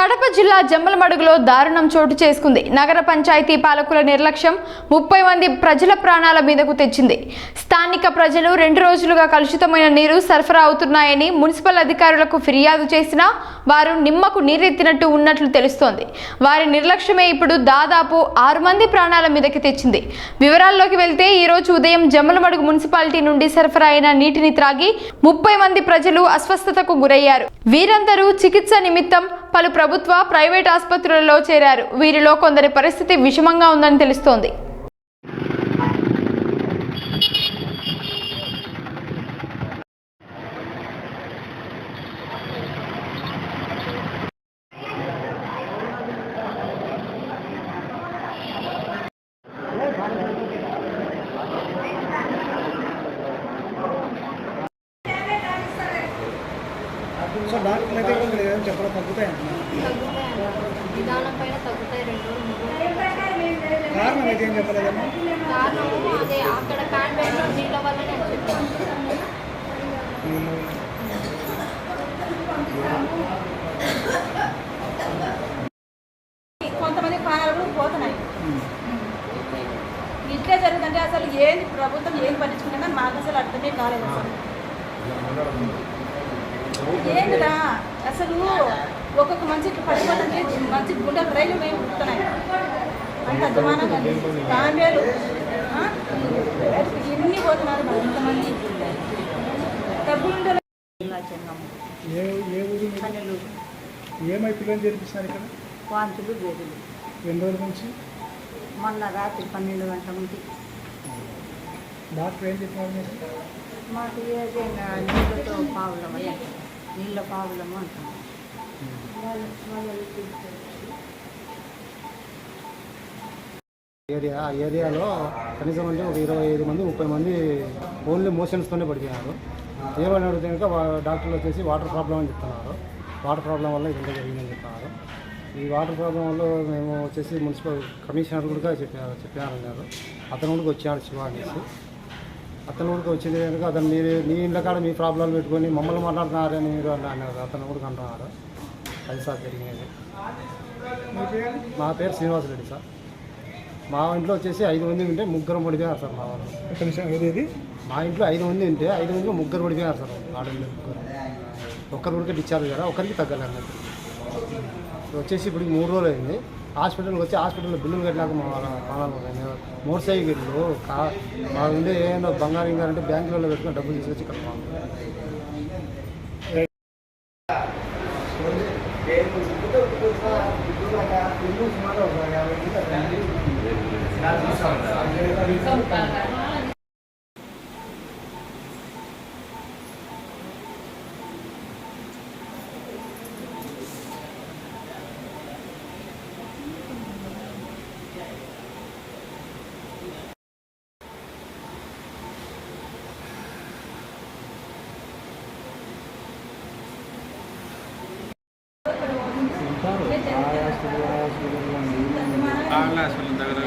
కడప జిల్లా జమ్మలమడుగులో దారుణం చోటు చేసుకుంది. నగర పంచాయతీ పాలకుల నిర్లక్ష్యం 30 మంది ప్రజల ప్రాణాల మీదకు తెచ్చింది. స్థానిక ప్రజలు 2 రోజులుగా కలుషితమైన నీరు సరఫరా అవుతున్నాయని మున్సిపల్ అధికారులకు ఫిర్యాదు చేసినా వారు నిమ్మకు నీరెత్తినట్టు ఉన్నట్లు తెలుస్తోంది. వారి నిర్లక్ష్యమే ఇప్పుడు దాదాపు 6 మంది ప్రాణాల మీదకి తెచ్చింది. వివరాల్లోకి వెళ్తే ఈ రోజు ఉదయం జమ్మలమడుగు మున్సిపాలిటీ నుండి సరఫరా అయిన నీటిని త్రాగి 30 మంది ప్రజలు అస్వస్థతకు గురయ్యారు. వీరందరూ చికిత్స నిమిత్తం పలు ప్రభుత్వ, ప్రైవేట్ ఆసుపత్రులలో చేరారు. వీరిలో కొందరి పరిస్థితి విషమంగా ఉందని తెలుస్తోంది. సో డాక్టర్ అయితే కొంచెం లేదని చెప్పడం తగ్గుతాయి విధానం పైన తగ్గుతాయి 2 రోజులు 3 రోజులు. కారణం అయితే ఏం చెప్పలేదమ్మా? కారణము అదే అక్కడ కాన్వెంట్లో నీళ్ళ వల్లనే అని చెప్పాను. కొంతమంది ప్రాణాలు కూడా పోతున్నాయి. ఇట్లే జరుగుతుంటే అసలు ఏంది ప్రభుత్వం ఏం పట్టించుకుంటుందో మాకు అసలు అర్థమే కాలేదు. అసలు ఏంటిదా అసలు ఒక్కొక్క మంచి పడిపోతుంటే మంచి గుండెలు రైలు మేము ఉంటున్నాయి. అంత అధ్వానంగా కాంబేలు ఎన్ని పోతున్నారు మరి ఇంతమంది డబ్బులు ఏమై పిల్లలు చేర్పిస్తున్నారు ఇక్కడ? వాంతులు వేదులు ఎన్ని రోజుల నుంచి? మొన్న రాత్రి 12 గంటల నుంచి. డాక్టర్ ఏం చెప్పినారు మీరు? మాకు ఏదైనా నీళ్ళతో పావులము నీళ్ళ పావులము అంటాం. ఆ ఏరియాలో కనీసం అంటే ఒక 25 మంది 30 మంది ఓన్లీ మోషన్స్తోనే పడిపోయారు. ఏమని అడిగితే కనుక డాక్టర్లు వచ్చేసి వాటర్ ప్రాబ్లం అని చెప్తున్నారు. వాటర్ ప్రాబ్లం వల్ల ఇదంతా జరిగిందని చెప్తున్నారు. ఈ వాటర్ ప్రాబ్లం వల్ల మేము వచ్చేసి మున్సిపల్ కమిషనర్ కూడా చెప్పారన్నారు. అతను కూడా వచ్చాడు శివ అనేసి. అతను కూడా వచ్చింది కనుక అతను నీ ఇంట్లో కాడ మీ ప్రాబ్లం పెట్టుకొని మమ్మల్ని మాట్లాడుతున్నారని మీరు అన్నారు. అతను కూడా అంటున్నారు. అది సార్ జరిగినది. మా పేరు శ్రీనివాసరెడ్డి సార్. మా ఇంట్లో వచ్చేసి 5 మంది ఉంటే 3 పడిపోయారు సార్. మా వాళ్ళు మా ఇంట్లో 5 మంది ఉంటే 5 మందిలో 3 పడిపోయారు సార్. ఆడపిల్లలు 1 ఒక్కరు కూడా డిశ్చార్జ్ కదా, ఒకరికి తగ్గలేదు. వచ్చేసి ఇప్పుడు 3 రోజులు అయింది. హాస్పిటల్కి వచ్చి హాస్పిటల్లో బిల్లులు కట్టలేక మోటార్ సైకిళ్ళు మా ఉండే ఏమైనా బంగారం ఇంకా అంటే బ్యాంకులలో పెట్టుకుని డబ్బులు తీసుకొచ్చి కట్టాలి. హాస్పిటల్ దగ్గర